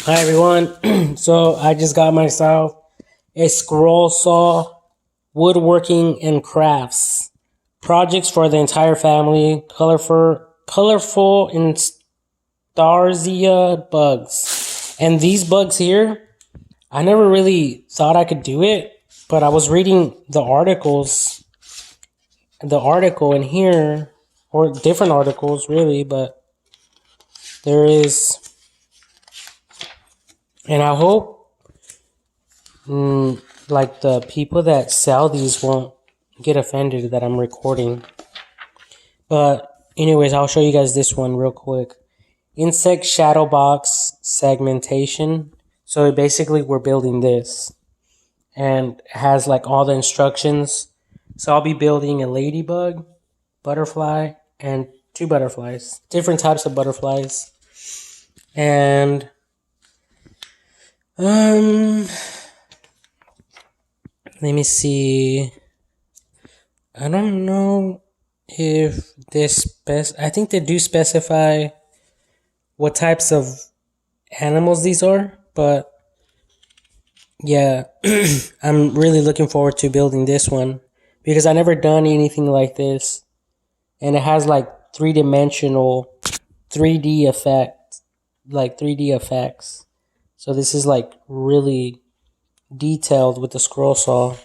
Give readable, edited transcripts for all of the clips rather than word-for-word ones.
Hi everyone. So I just got myself a scroll saw, woodworking and crafts projects for the entire family. Colorful Starsia bugs, and these bugs here, I never really thought I could do it, but I was reading the article in here, or different articles really, but there is, and I hope. Like the people that sell these won't get offended that I'm recording. But anyways, I'll show you guys this one real quick. Insect shadow box segmentation. So basically we're building this and it has like all the instructions. So I'll be building a ladybug, butterfly, and two butterflies. Different types of butterflies. And let me see. I don't know if I think they do specify what types of animals these are, but yeah, I'm really looking forward to building this one because I never done anything like this, and it has like three-dimensional 3D effect, like 3D effects. So this is like really detailed with the scroll saw.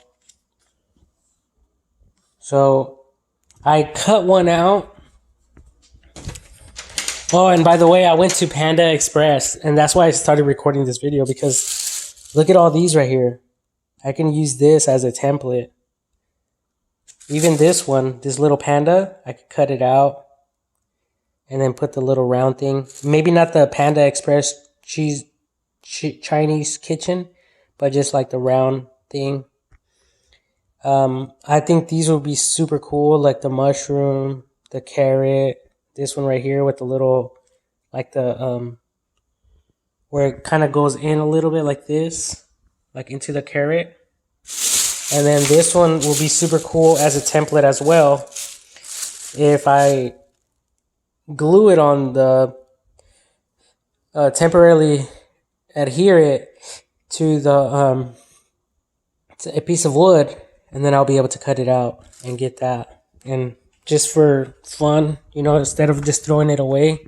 So I cut one out. Oh, and by the way, I went to Panda Express, and that's why I started recording this video, because look at all these right here. I can use this as a template. Even this one, this little panda, I could cut it out and then put the little round thing. Maybe not the Panda Express Chinese kitchen, but just like the round thing. I think these would be super cool, like the mushroom, the carrot, this one right here with the little, like the, where it kind of goes in a little bit like this, like into the carrot. And then this one will be super cool as a template as well. If I glue it on the, temporarily adhere it to the, to a piece of wood, and then I'll be able to cut it out and get that. And just for fun, instead of just throwing it away,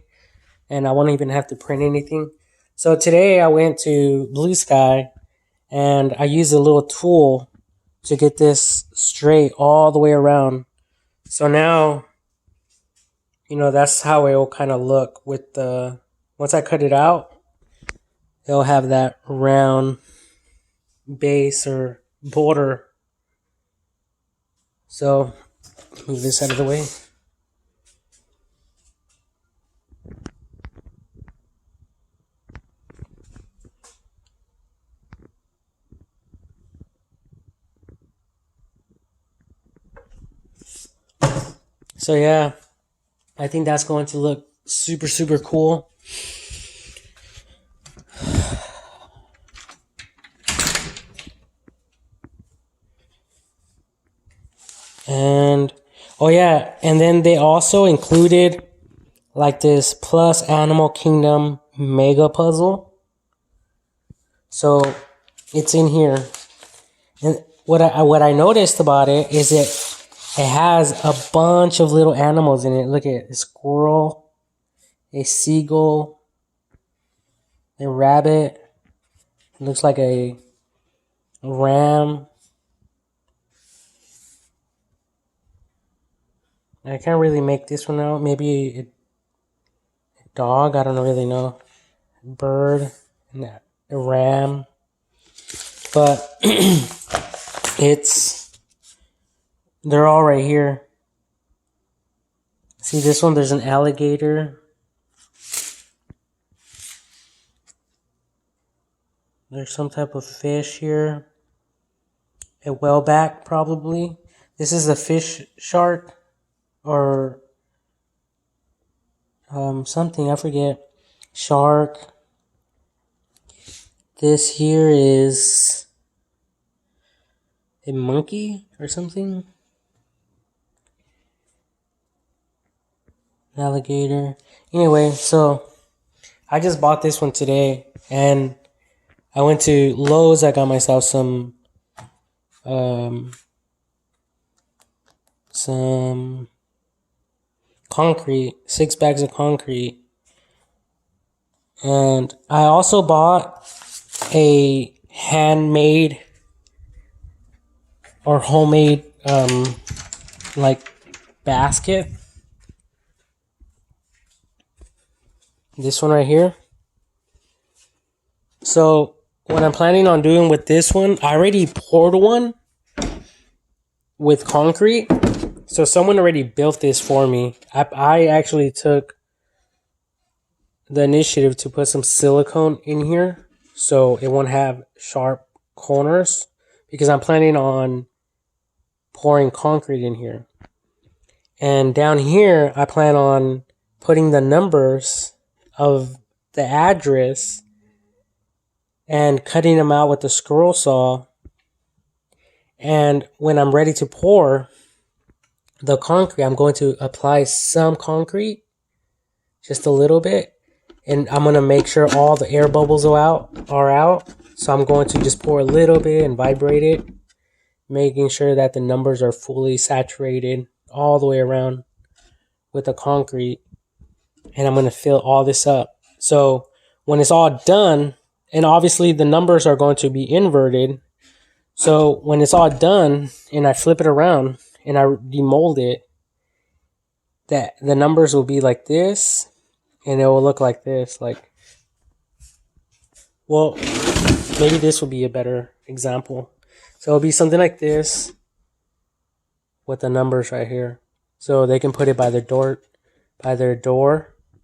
and I won't even have to print anything. So today I went to Blue Sky and I used a little tool to get this straight all the way around. So now, that's how it will kind of look with once I cut it out, it'll have that round base or border. So move this out of the way. So yeah, I think that's going to look super, super cool. And oh yeah, and then they also included like this plus Animal Kingdom mega puzzle. So it's in here. And what I noticed about it is it has a bunch of little animals in it. Look at a squirrel, a seagull, a rabbit. It looks like a ram. I can't really make this one out. Maybe a dog. I don't really know. A bird and a ram. But they're all right here. See this one? There's an alligator. There's some type of fish here. A whaleback, probably. This is a fish shark or something, I forget. Shark. This here is a monkey or something. Alligator. Anyway, so I just bought this one today, And I went to Lowe's. I got myself some concrete, 6 bags of concrete. And I also bought a handmade or homemade like basket. This one right here. So what I'm planning on doing with this one, I already poured one with concrete. So someone already built this for me. I actually took the initiative to put some silicone in here so it won't have sharp corners, because I'm planning on pouring concrete in here. And down here, I plan on putting the numbers of the address and cutting them out with the scroll saw. And when I'm ready to pour the concrete, I'm going to apply some concrete, just a little bit. And I'm going to make sure all the air bubbles are out. So I'm going to just pour a little bit and vibrate it, making sure that the numbers are fully saturated all the way around with the concrete. And I'm going to fill all this up. So when it's all done, and obviously the numbers are going to be inverted. So when it's all done and I flip it around and I demold it, that the numbers will be like this. And it will look like this, like, well, maybe this will be a better example. So it'll be something like this with the numbers right here. So they can put it by their door.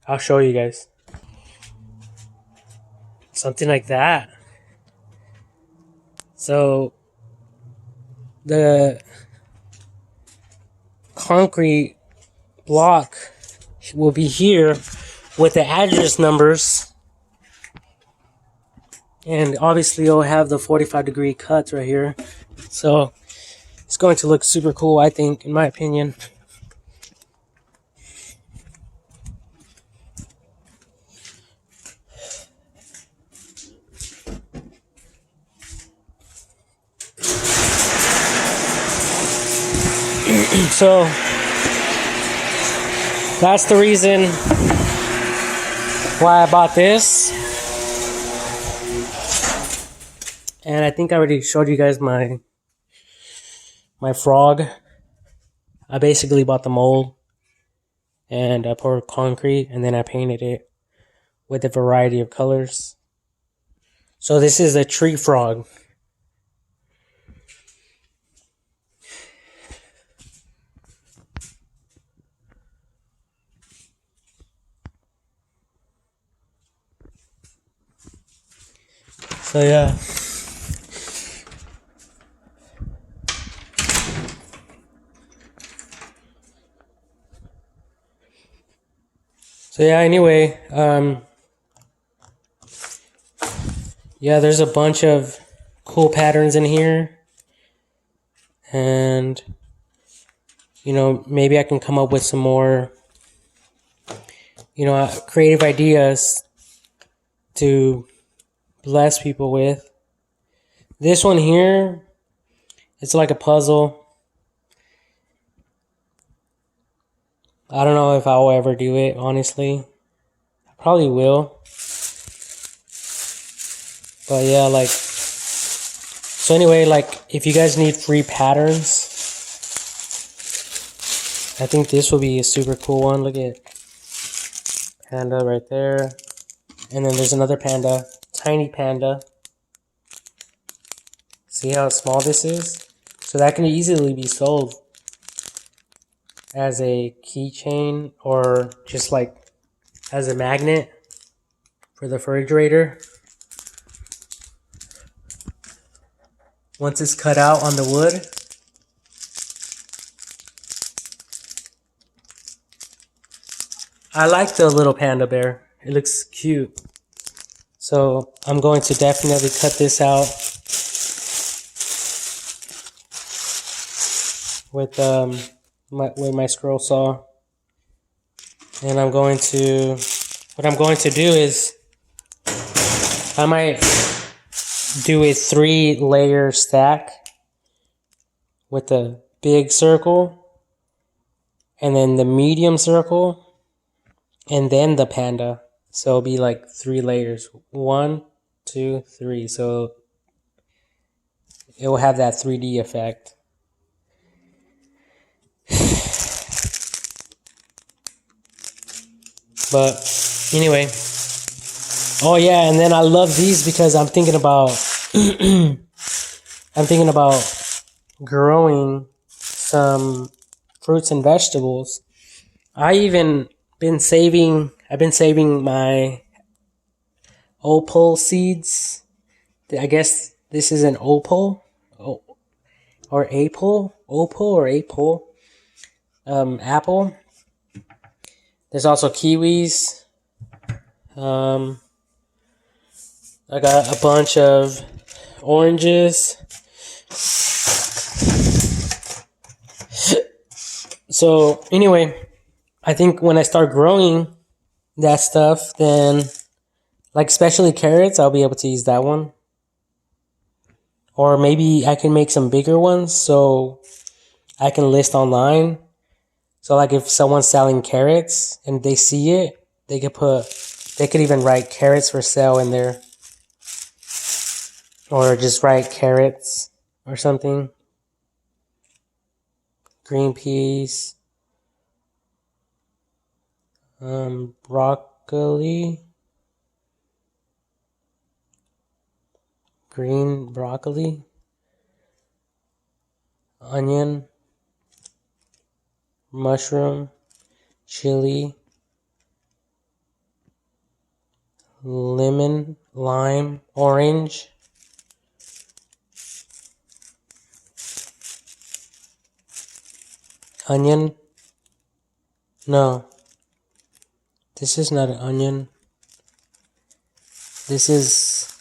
I'll show you guys. Something like that. So the concrete block will be here with the address numbers, and obviously it'll have the 45-degree cuts right here. So it's going to look super cool, I think, in my opinion. So that's the reason why I bought this. And I think I already showed you guys my frog. I basically bought the mold and I poured concrete and then I painted it with a variety of colors. So this is a tree frog. So yeah. So yeah, anyway, yeah, there's a bunch of cool patterns in here. And, you know, maybe I can come up with some more, you know, creative ideas to bless people with. This one here, it's like a puzzle. I don't know if I'll ever do it, honestly. I probably will. But yeah, like, so anyway, like, if you guys need free patterns, I think this will be a super cool one. Look at panda right there. And then there's another panda, tiny panda. See how small this is? So that can easily be sold as a keychain or just like as a magnet for the refrigerator. Once it's cut out on the wood. I like the little panda bear. It looks cute. So I'm going to definitely cut this out with my scroll saw. And what I'm going to do is I might do a 3-layer stack with the big circle, and then the medium circle, and then the panda. So it'll be like 3 layers. 1, 2, 3. So it will have that 3D effect. But anyway. Oh yeah, and then I love these because I'm thinking about growing some fruits and vegetables. I've been saving my opal seeds. I guess this is an opal or apple. Apple. There's also kiwis. I got a bunch of oranges. So anyway, I think when I start growing that stuff, then like especially carrots, I'll be able to use that one. Or maybe I can make some bigger ones so I can list online. So like if someone's selling carrots and they see it, they could even write carrots for sale in there. Or just write carrots or something. Green peas. Broccoli. Green broccoli. Onion. Mushroom. Chili. Lemon. Lime. Orange. Onion. No. This is not an onion. This is...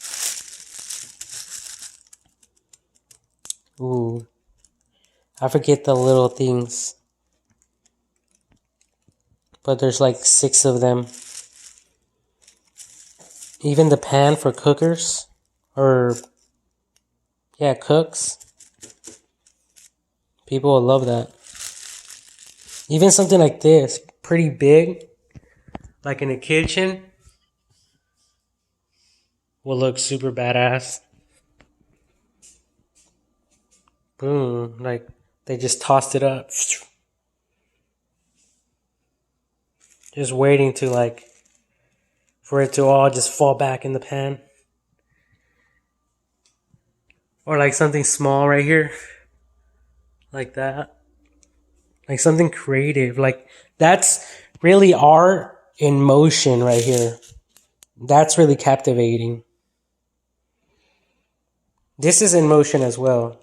Ooh. I forget the little things. But there's like 6 of them. Even the pan for cookers. Or... yeah, cooks. People will love that. Even something like this, pretty big, like in a kitchen, will look super badass. Boom, like they just tossed it up. Just waiting to for it to all just fall back in the pan. Or like something small right here. Like that. Like something creative. Like that's really art in motion right here. That's really captivating. This is in motion as well.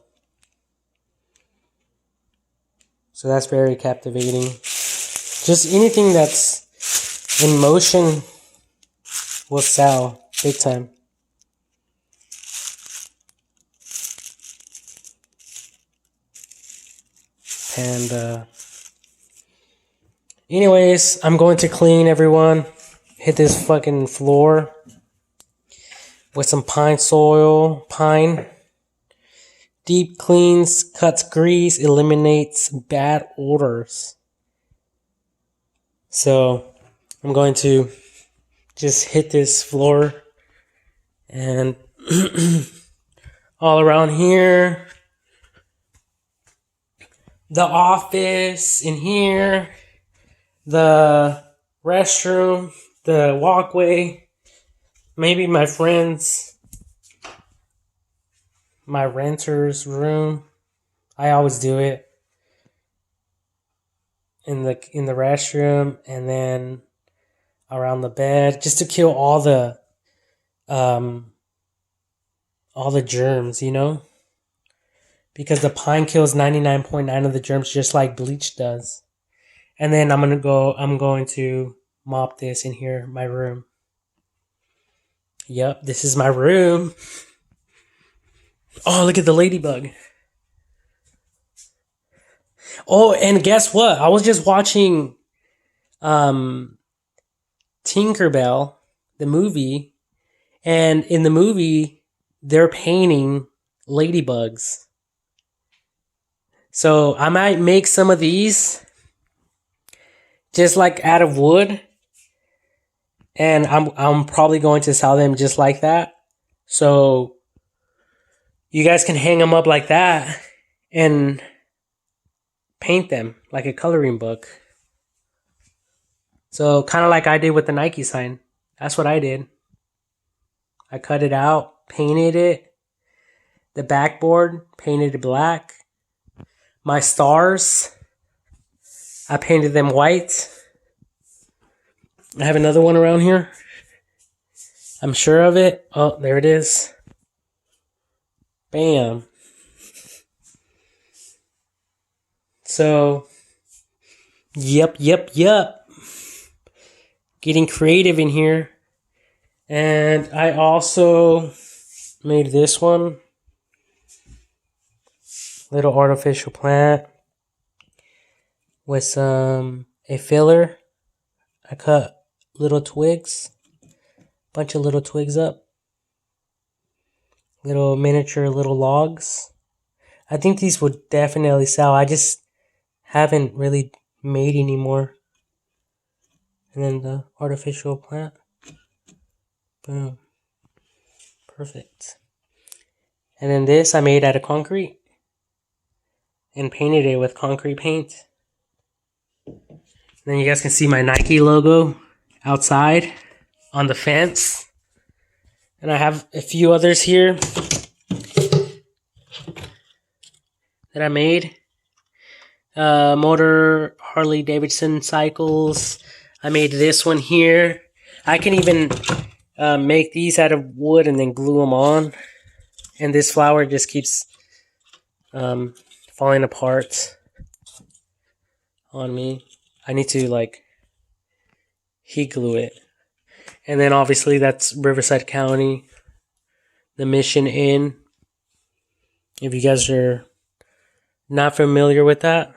So that's very captivating. Just anything that's in motion will sell big time. And anyways, I'm going to clean everyone. Hit this fucking floor with some pine soil. Pine. Deep cleans, cuts grease, eliminates bad odors. So I'm going to just hit this floor and all around here. The office in here, the restroom, the walkway, maybe my friends, my renter's room. I always do it in the restroom, and then around the bed, just to kill all the germs, you know. Because the pine kills 99.9% of the germs just like bleach does. And then I'm going to mop this in here, my room. Yep, this is my room. Oh, look at the ladybug. Oh, and guess what? I was just watching Tinkerbell, the movie, And in the movie, they're painting ladybugs. So I might make some of these just like out of wood. And I'm probably going to sell them just like that. So you guys can hang them up like that and paint them like a coloring book. So kind of like I did with the Nike sign. That's what I did. I cut it out, painted it. The backboard, painted it black. My stars, I painted them white. I have another one around here. I'm sure of it. Oh, there it is. Bam. So, yep. Getting creative in here. And I also made this one. Little artificial plant with some a filler. I cut little twigs, bunch of little twigs up, little miniature little logs. I think these would definitely sell. I just haven't really made any more. And then the artificial plant. Boom. Perfect. And then this I made out of concrete and painted it with concrete paint. Then you guys can see my Nike logo outside on the fence. And I have a few others here that I made. Motor Harley Davidson cycles. I made this one here. I can even make these out of wood and then glue them on. And this flower just keeps falling apart on me. I need to like heat glue it. And then obviously that's Riverside County, the Mission Inn. If you guys are not familiar with that.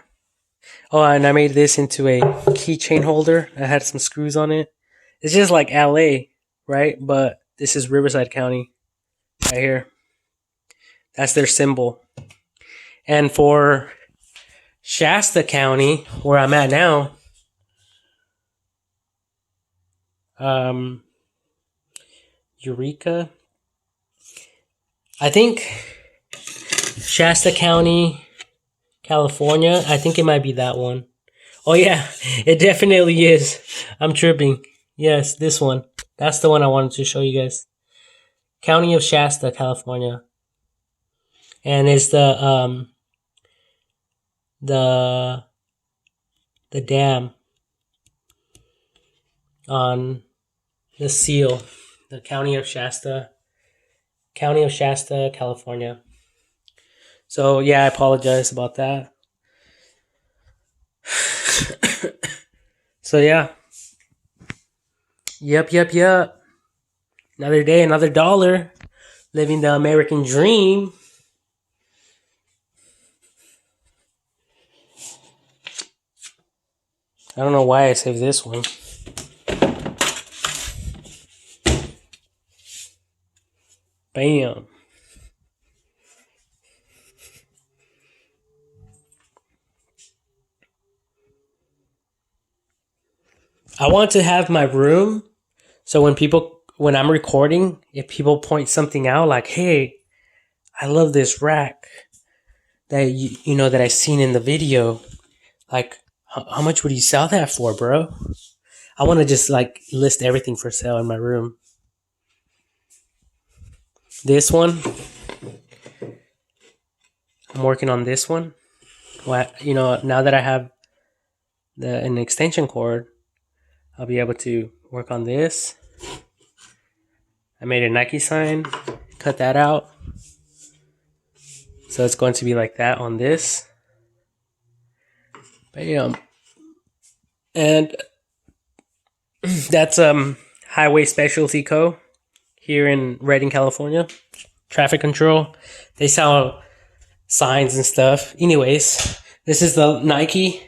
Oh, and I made this into a keychain holder. I had some screws on it. It's just like LA, right? But this is Riverside County right here. That's their symbol. And for Shasta County, where I'm at now, Eureka. I think Shasta County, California. I think it might be that one. Oh yeah, it definitely is. I'm tripping. Yes, this one. That's the one I wanted to show you guys. County of Shasta, California. And it's the dam on the seal, the County of Shasta, California. So yeah, I apologize about that. So yeah. Yep. Another day, another dollar. Living the American dream. I don't know why I saved this one. Bam. I want to have my room so when I'm recording, if people point something out like, hey, I love this rack that you know that I seen in the video, like, how much would you sell that for, bro? I want to just like list everything for sale in my room. This one, I'm working on this one. Well, you know, now that I have an extension cord, I'll be able to work on this. I made a Nike sign, cut that out. So it's going to be like that on this. Bam. And that's Highway Specialty Co. here in Redding, California. Traffic control. They sell signs and stuff. Anyways, this is the Nike.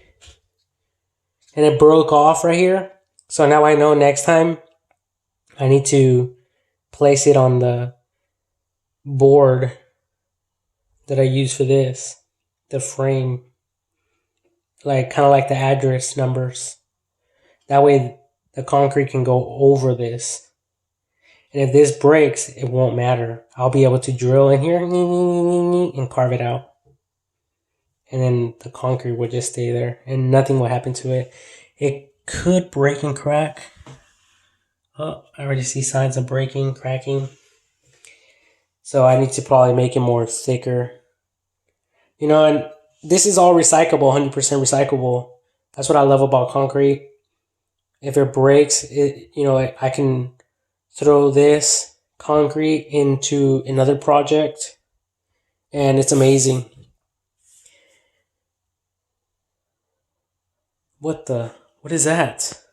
And it broke off right here. So now I know next time I need to place it on the board that I use for this, the frame, like kind of like the address numbers. That way the concrete can go over this. And if this breaks, it won't matter. I'll be able to drill in here and carve it out. And then the concrete will just stay there and nothing will happen to it. It could break and crack. Oh, I already see signs of breaking, cracking. So I need to probably make it more thicker. You know, and this is all recyclable, 100% recyclable. That's what I love about concrete. If it breaks, I can throw this concrete into another project, and it's amazing. What is that?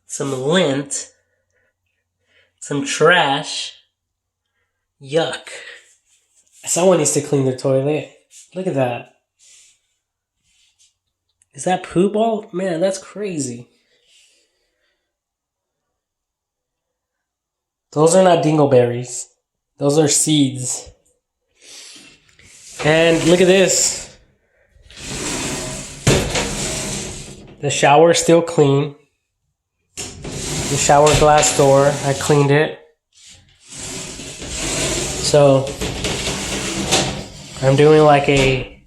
Some lint, some trash. Yuck. Someone needs to clean their toilet. Look at that. Is that poo ball? Man, that's crazy. Those are not dingleberries. Those are seeds. And look at this. The shower is still clean. The shower glass door, I cleaned it. So I'm doing like a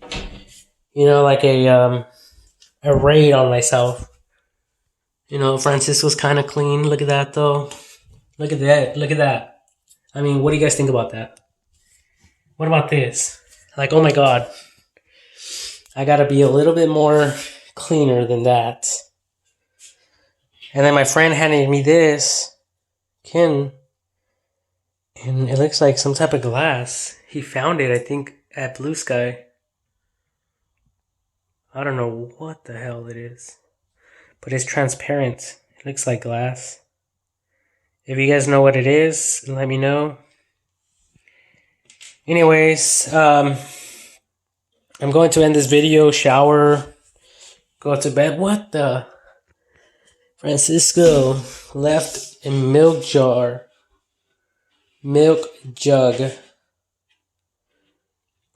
raid on myself. Francisco's kind of clean. Look at that though. Look at that. I mean, what do you guys think about that? What about this? Like, oh my God. I gotta be a little bit more cleaner than that. And then my friend handed me this, Ken, and it looks like some type of glass. He found it, I think, at Blue Sky. I don't know what the hell it is, but it's transparent. It looks like glass. If you guys know what it is, let me know. Anyways, I'm going to end this video, shower, go to bed. What the? Francisco left a milk jug.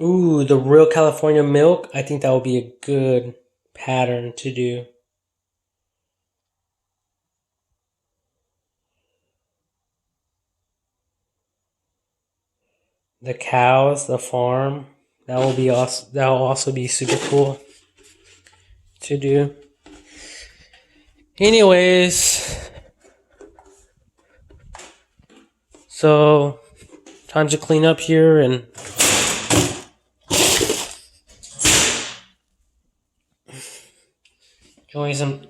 Ooh, the real California milk. I think that would be a good pattern to do. The cows, the farm. That will also be super cool to do. Anyways, so time to clean up here and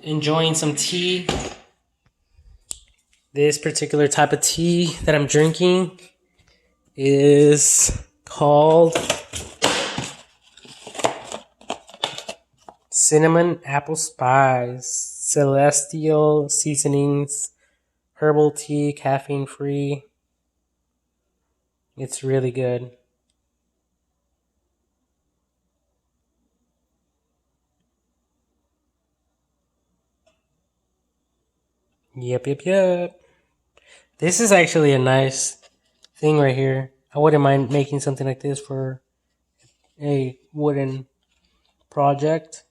enjoying some tea. This particular type of tea that I'm drinking is called Cinnamon Apple Spice. Celestial Seasonings, herbal tea, caffeine free. It's really good. Yep. This is actually a nice thing right here. I wouldn't mind making something like this for a wooden project.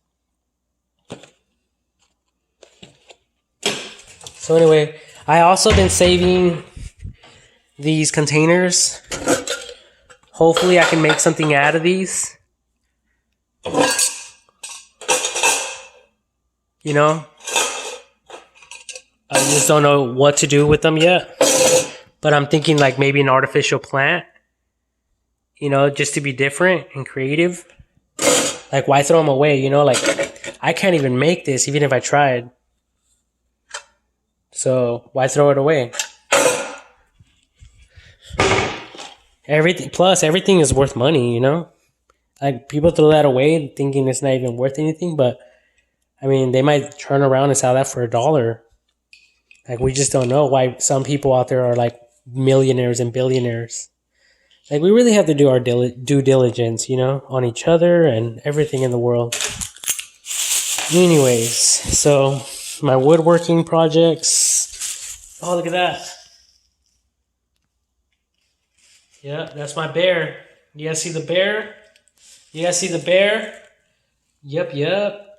So anyway, I also been saving these containers. Hopefully I can make something out of these. You know? I just don't know what to do with them yet. But I'm thinking like maybe an artificial plant. You know, just to be different and creative. Like, why throw them away? You know, like, I can't even make this even if I tried. So why throw it away? Everything is worth money, you know? Like, people throw that away thinking it's not even worth anything, but I mean, they might turn around and sell that for $1. Like, we just don't know why some people out there are like millionaires and billionaires. Like, we really have to do our due diligence, you know, on each other and everything in the world. Anyways, so my woodworking projects Oh, look at that. Yep, that's my bear. You guys see the bear? You guys see the bear? Yep, yep.